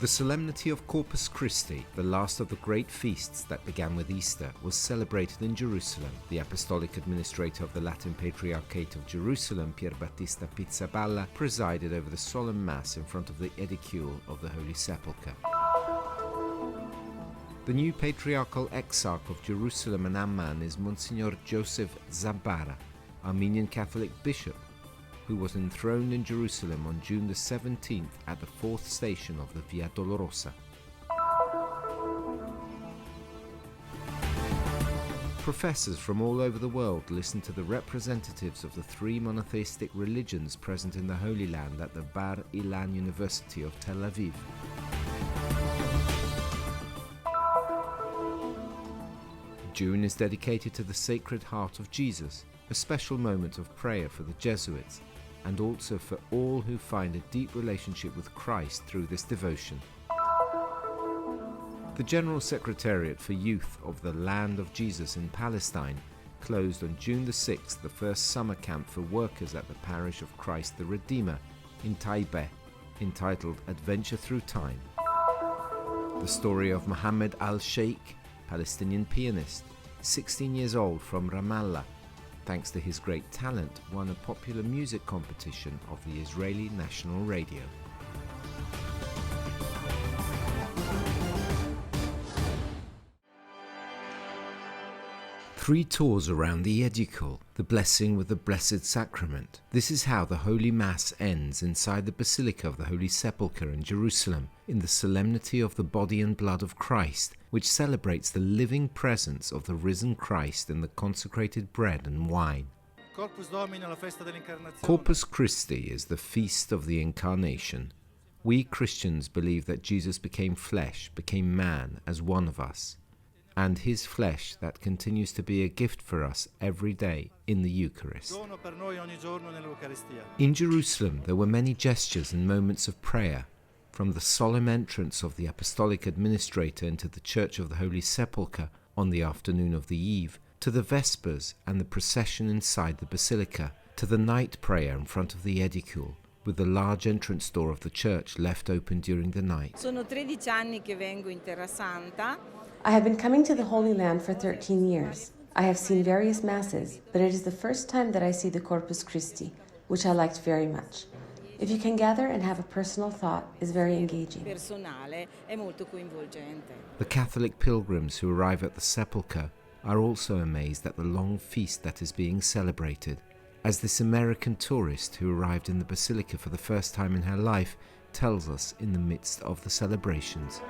The solemnity of Corpus Christi, the last of the great feasts that began with Easter, was celebrated in Jerusalem. The Apostolic Administrator of the Latin Patriarchate of Jerusalem, Pier Battista Pizzaballa, presided over the solemn Mass in front of the edicule of the Holy Sepulchre. The new Patriarchal Exarch of Jerusalem and Amman is Monsignor Joseph Zabara, Armenian Catholic Bishop, who was enthroned in Jerusalem on June the 17th at the fourth station of the Via Dolorosa. Professors from all over the world listened to the representatives of the three monotheistic religions present in the Holy Land at the Bar Ilan University of Tel Aviv. June is dedicated to the Sacred Heart of Jesus, a special moment of prayer for the Jesuits, and also for all who find a deep relationship with Christ through this devotion. The General Secretariat for Youth of the Land of Jesus in Palestine closed on June the 6th the first summer camp for workers at the Parish of Christ the Redeemer in Taipei, entitled Adventure Through Time. The story of Mohammed Al Sheikh, Palestinian pianist, 16 years old from Ramallah, thanks to his great talent, won a popular music competition of the Israeli National Radio. Three tours around the edicule, the blessing with the Blessed Sacrament. This is how the Holy Mass ends inside the Basilica of the Holy Sepulchre in Jerusalem, in the solemnity of the body and blood of Christ, which celebrates the living presence of the risen Christ in the consecrated bread and wine. Corpus Christi is the feast of the Incarnation. We Christians believe that Jesus became flesh, became man as one of us, and his flesh that continues to be a gift for us every day in the Eucharist. In Jerusalem there were many gestures and moments of prayer, from the solemn entrance of the Apostolic Administrator into the Church of the Holy Sepulchre on the afternoon of the Eve, to the Vespers and the procession inside the Basilica, to the night prayer in front of the edicule, with the large entrance door of the church left open during the night. I have been coming to the Holy Land for 13 years. I have seen various masses, but it is the first time that I see the Corpus Christi, which I liked very much. If you can gather and have a personal thought, is very engaging. The Catholic pilgrims who arrive at the sepulchre are also amazed at the long feast that is being celebrated, as this American tourist who arrived in the Basilica for the first time in her life tells us in the midst of the celebrations.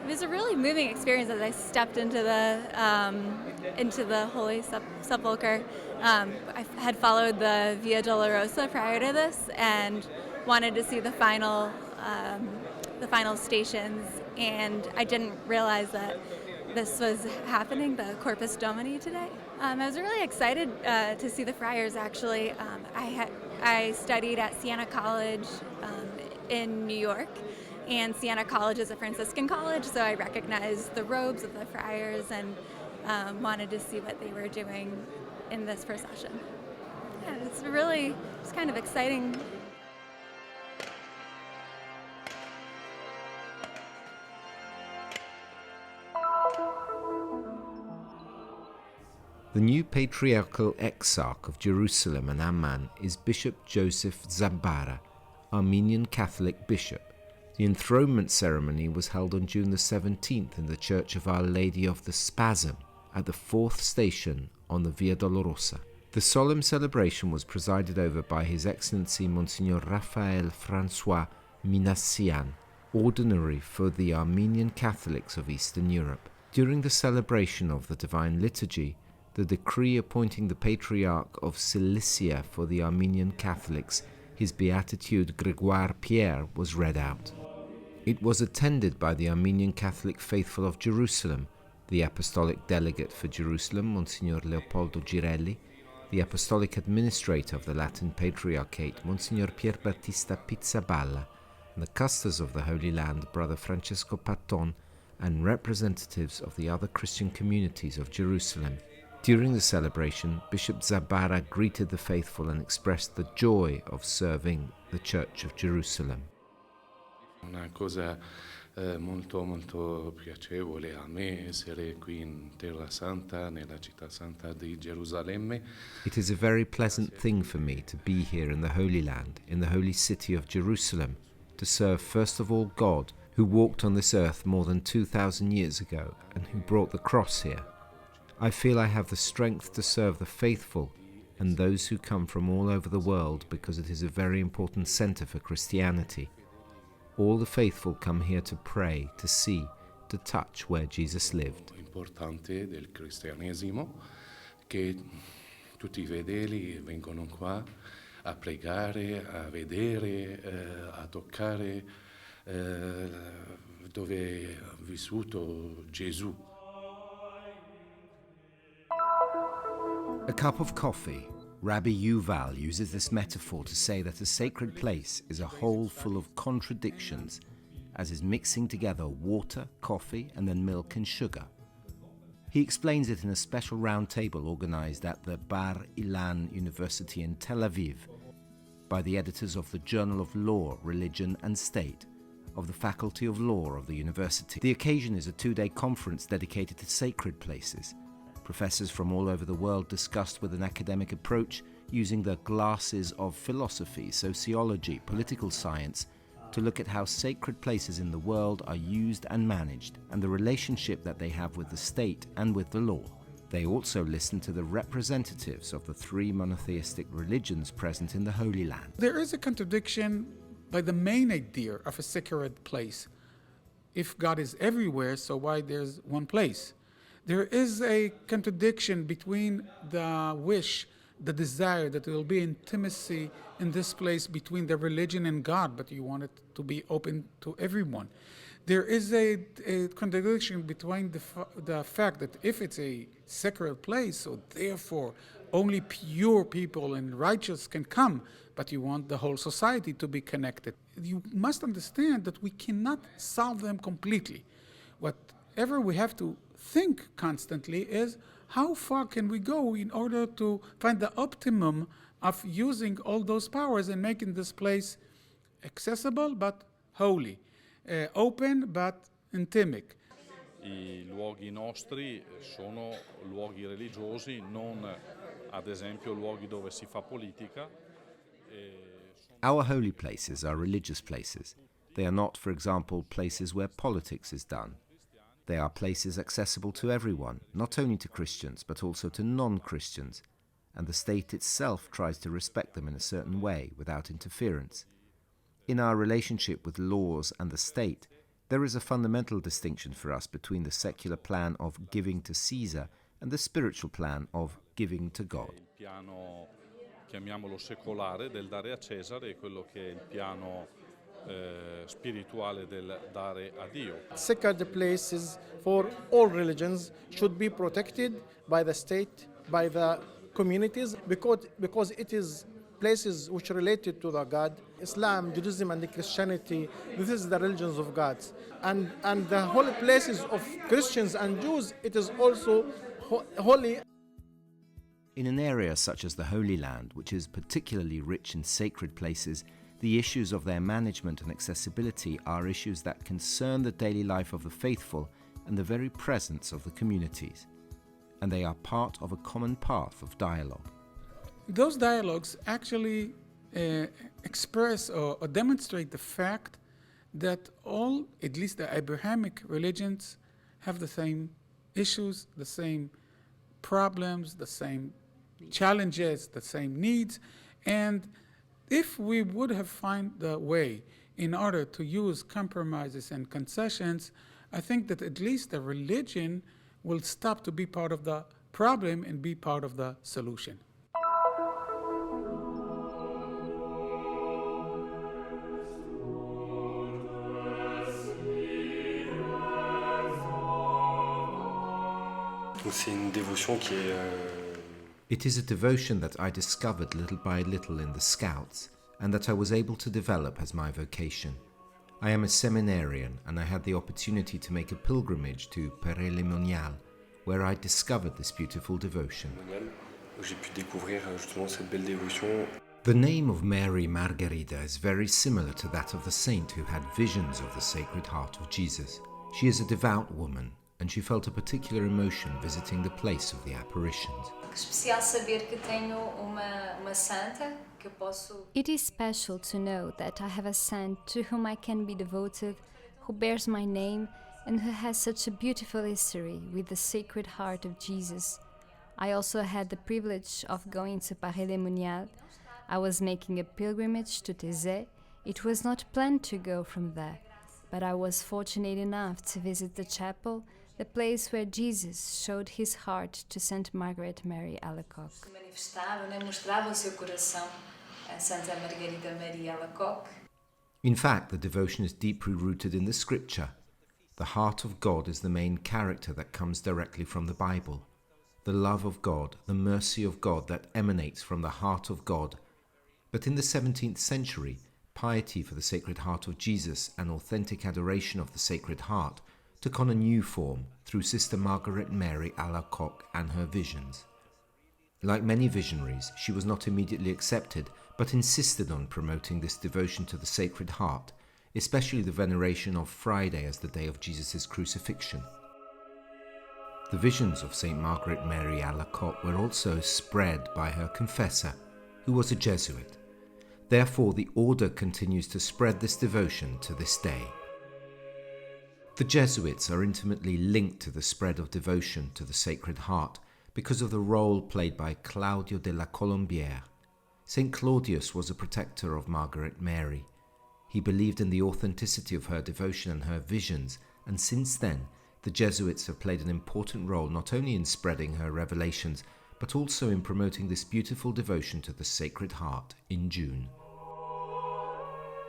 It was a really moving experience as I stepped into the Holy Sepulchre. I had followed the Via Dolorosa prior to this and wanted to see the final stations, and I didn't realize that this was happening, the Corpus Domini today. I was really excited to see the friars. Actually, I studied at Siena College in New York. And Siena College is a Franciscan college, so I recognized the robes of the friars and wanted to see what they were doing in this procession. Yeah, it's kind of exciting. The new Patriarchal Exarch of Jerusalem and Amman is Bishop Joseph Zabara, Armenian Catholic Bishop. The enthronement ceremony was held on June the 17th in the Church of Our Lady of the Spasm at the fourth station on the Via Dolorosa. The solemn celebration was presided over by His Excellency Monsignor Raphael François Minassian, Ordinary for the Armenian Catholics of Eastern Europe. During the celebration of the Divine Liturgy, the decree appointing the Patriarch of Cilicia for the Armenian Catholics, His Beatitude Grégoire Pierre, was read out. It was attended by the Armenian Catholic faithful of Jerusalem, the Apostolic Delegate for Jerusalem, Monsignor Leopoldo Girelli, the Apostolic Administrator of the Latin Patriarchate, Monsignor Pier Battista Pizzaballa, and the Custers of the Holy Land, Brother Francesco Patton, and representatives of the other Christian communities of Jerusalem. During the celebration, Bishop Zabara greeted the faithful and expressed the joy of serving the Church of Jerusalem. Una cosa molto piacevole a me essere qui in Terra Santa, nella città santa di Gerusalemme. It is a very pleasant thing for me to be here in the Holy Land, in the holy city of Jerusalem, to serve first of all God, who walked on this earth more than 2,000 years ago and who brought the cross here. I feel I have the strength to serve the faithful and those who come from all over the world because it is a very important center for Christianity. All the faithful come here to pray, to see, to touch where Jesus lived. Importante del cristianesimo che tutti i fedeli vengono qua a pregare, a vedere, a toccare dove ha vissuto Gesù. A cup of coffee. Rabbi Yuval uses this metaphor to say that a sacred place is a whole full of contradictions, as is mixing together water, coffee, and then milk and sugar. He explains it in a special round table organized at the Bar Ilan University in Tel Aviv by the editors of the Journal of Law, Religion and State of the Faculty of Law of the university. The occasion is a 2-day conference dedicated to sacred places. Professors from all over the world discussed with an academic approach using the glasses of philosophy, sociology, political science to look at how sacred places in the world are used and managed and the relationship that they have with the state and with the law. They also listened to the representatives of the 3 monotheistic religions present in the Holy Land. There is a contradiction by the main idea of a sacred place. If God is everywhere, so why there's one place? There is a contradiction between the wish, the desire that there will be intimacy in this place between the religion and God, but you want it to be open to everyone. There is a contradiction between the fact that if it's a sacred place, so therefore only pure people and righteous can come, but you want the whole society to be connected. You must understand that we cannot solve them completely. Whatever we have to think constantly is how far can we go in order to find the optimum of using all those powers and making this place accessible but holy, open but intimate. I luoghi nostri sono luoghi religiosi, non ad esempio luoghi dove si fa politica. Our holy places are religious places. They are not, for example, places where politics is done. They are places accessible to everyone, not only to Christians, but also to non-Christians, and the state itself tries to respect them in a certain way, without interference. In our relationship with laws and the state, there is a fundamental distinction for us between the secular plan of giving to Caesar and the spiritual plan of giving to God. Il piano, chiamiamolo secolare, del dare a Cesare, e quello che è il piano spirituale del dare a Dio. Sacred places for all religions should be protected by the state, by the communities, because it is places which are related to the God. Islam, Judaism, and Christianity, this is the religions of God. And the holy places of Christians and Jews, it is also holy. In an area such as the Holy Land, which is particularly rich in sacred places, the issues of their management and accessibility are issues that concern the daily life of the faithful and the very presence of the communities. And they are part of a common path of dialogue. Those dialogues actually express or demonstrate the fact that all, at least the Abrahamic religions, have the same issues, the same problems, the same challenges, the same needs, and if we would have found the way in order to use compromises and concessions, I think that at least the religion will stop to be part of the problem and be part of the solution. C'est une dévotion qui est It is a devotion that I discovered little by little in the Scouts and that I was able to develop as my vocation. I am a seminarian and I had the opportunity to make a pilgrimage to Palestinian, where I discovered this beautiful devotion. où j'ai pu découvrir justement cette belle dévotion. The name of Mary Margarita is very similar to that of the saint who had visions of the Sacred Heart of Jesus. She is a devout woman, and she felt a particular emotion visiting the place of the apparitions. It is special to know that I have a saint to whom I can be devoted, who bears my name, and who has such a beautiful history with the Sacred Heart of Jesus. I also had the privilege of going to Paris-les-Moniales. I was making a pilgrimage to Thésée. It was not planned to go from there, but I was fortunate enough to visit the chapel, the place where Jesus showed his heart to Saint Margaret Mary Alacoque. In fact, the devotion is deeply rooted in the scripture. The heart of God is the main character that comes directly from the Bible. The love of God, the mercy of God that emanates from the heart of God. But in the 17th century, piety for the Sacred Heart of Jesus and authentic adoration of the Sacred Heart took on a new form through Sister Margaret Mary Alacoque and her visions. Like many visionaries, she was not immediately accepted, but insisted on promoting this devotion to the Sacred Heart, especially the veneration of Friday as the day of Jesus' crucifixion. The visions of St. Margaret Mary Alacoque were also spread by her confessor, who was a Jesuit. Therefore, the order continues to spread this devotion to this day. The Jesuits are intimately linked to the spread of devotion to the Sacred Heart because of the role played by Claudio de la Colombière. St. Claudius was a protector of Margaret Mary. He believed in the authenticity of her devotion and her visions, and since then, the Jesuits have played an important role not only in spreading her revelations, but also in promoting this beautiful devotion to the Sacred Heart in June.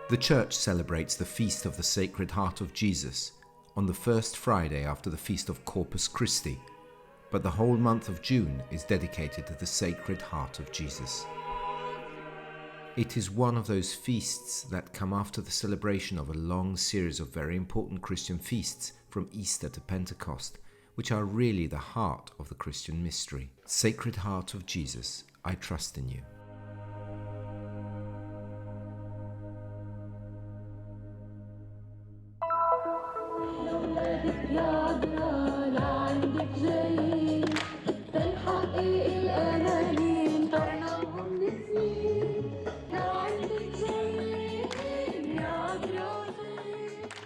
The Church celebrates the Feast of the Sacred Heart of Jesus on the first Friday after the Feast of Corpus Christi, but the whole month of June is dedicated to the Sacred Heart of Jesus. It is one of those feasts that come after the celebration of a long series of very important Christian feasts from Easter to Pentecost, which are really the heart of the Christian mystery. Sacred Heart of Jesus, I trust in you.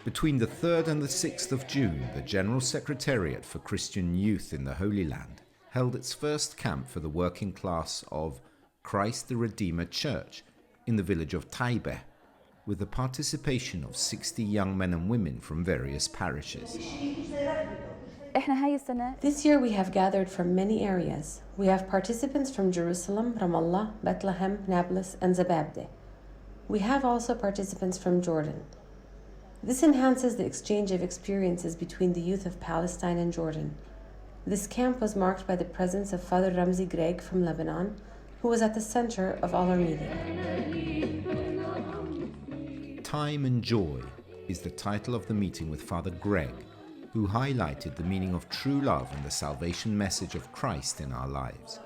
Between the 3rd and the 6th of June, the General Secretariat for Christian Youth in the Holy Land held its first camp for the working class of Christ the Redeemer Church in the village of Taibeh, with the participation of 60 young men and women from various parishes. This year we have gathered from many areas. We have participants from Jerusalem, Ramallah, Bethlehem, Nablus, and Zababdeh. We have also participants from Jordan. This enhances the exchange of experiences between the youth of Palestine and Jordan. This camp was marked by the presence of Father Ramzi Greg from Lebanon, who was at the center of all our meeting. Time and Joy is the title of the meeting with Father Greg, who highlighted the meaning of true love and the salvation message of Christ in our lives.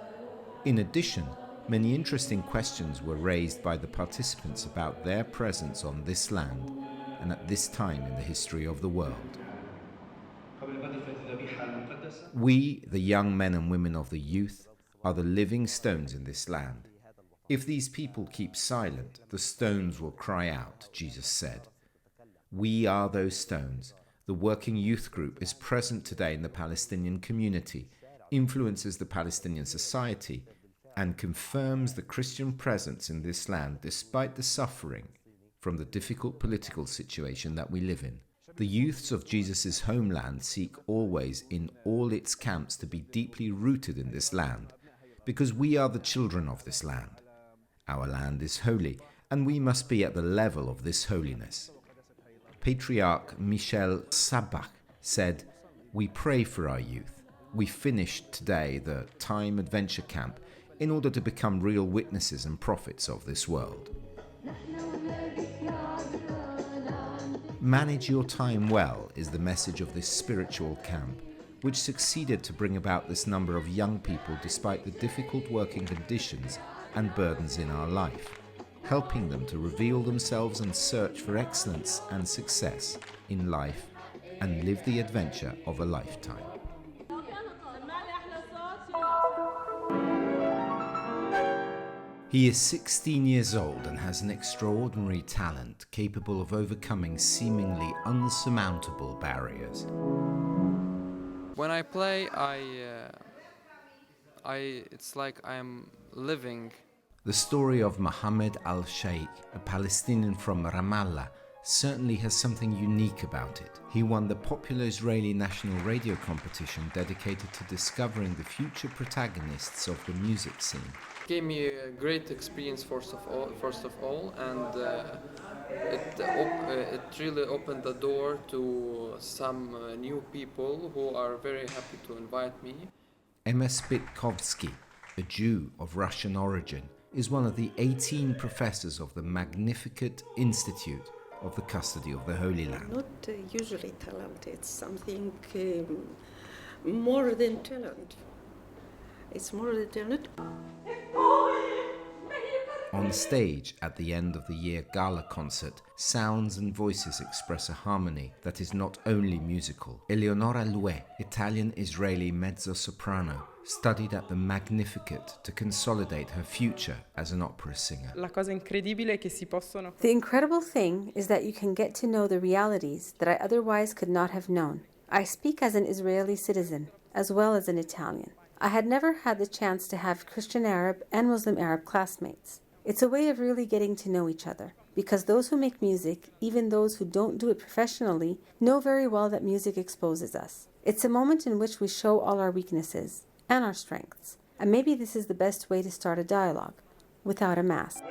In addition, many interesting questions were raised by the participants about their presence on this land and at this time in the history of the world. We, the young men and women of the youth, are the living stones in this land. If these people keep silent, the stones will cry out, Jesus said. We are those stones. The working youth group is present today in the Palestinian community, influences the Palestinian society, and confirms the Christian presence in this land despite the suffering from the difficult political situation that we live in. The youths of Jesus' homeland seek always in all its camps to be deeply rooted in this land, because we are the children of this land. Our land is holy, and we must be at the level of this holiness. Patriarch Michel Sabach said, "We pray for our youth. We finished today the Time Adventure Camp in order to become real witnesses and prophets of this world." Manage your time well is the message of this spiritual camp, which succeeded to bring about this number of young people despite the difficult working conditions and burdens in our life, helping them to reveal themselves and search for excellence and success in life and live the adventure of a lifetime. He is 16 years old and has an extraordinary talent capable of overcoming seemingly unsurmountable barriers. When I play, it's like I'm living. The story of Mohammed Al Sheikh, a Palestinian from Ramallah, certainly has something unique about it. He won the popular Israeli national radio competition dedicated to discovering the future protagonists of the music scene. It gave me a great experience first of all, and it really opened the door to some new people who are very happy to invite me. Emma Spitkovsky, a Jew of Russian origin, is one of the 18 professors of the Magnificat Institute of the Custody of the Holy Land. Not usually talent, it's something more than talent. It's more than talent. On stage, at the end of the year gala concert, sounds and voices express a harmony that is not only musical. Eleonora Lue, Italian-Israeli mezzo-soprano, studied at the Magnificat to consolidate her future as an opera singer. The incredible thing is that you can get to know the realities that I otherwise could not have known. I speak as an Israeli citizen, as well as an Italian. I had never had the chance to have Christian Arab and Muslim Arab classmates. It's a way of really getting to know each other, because those who make music, even those who don't do it professionally, know very well that music exposes us. It's a moment in which we show all our weaknesses and our strengths, and maybe this is the best way to start a dialogue, without a mask.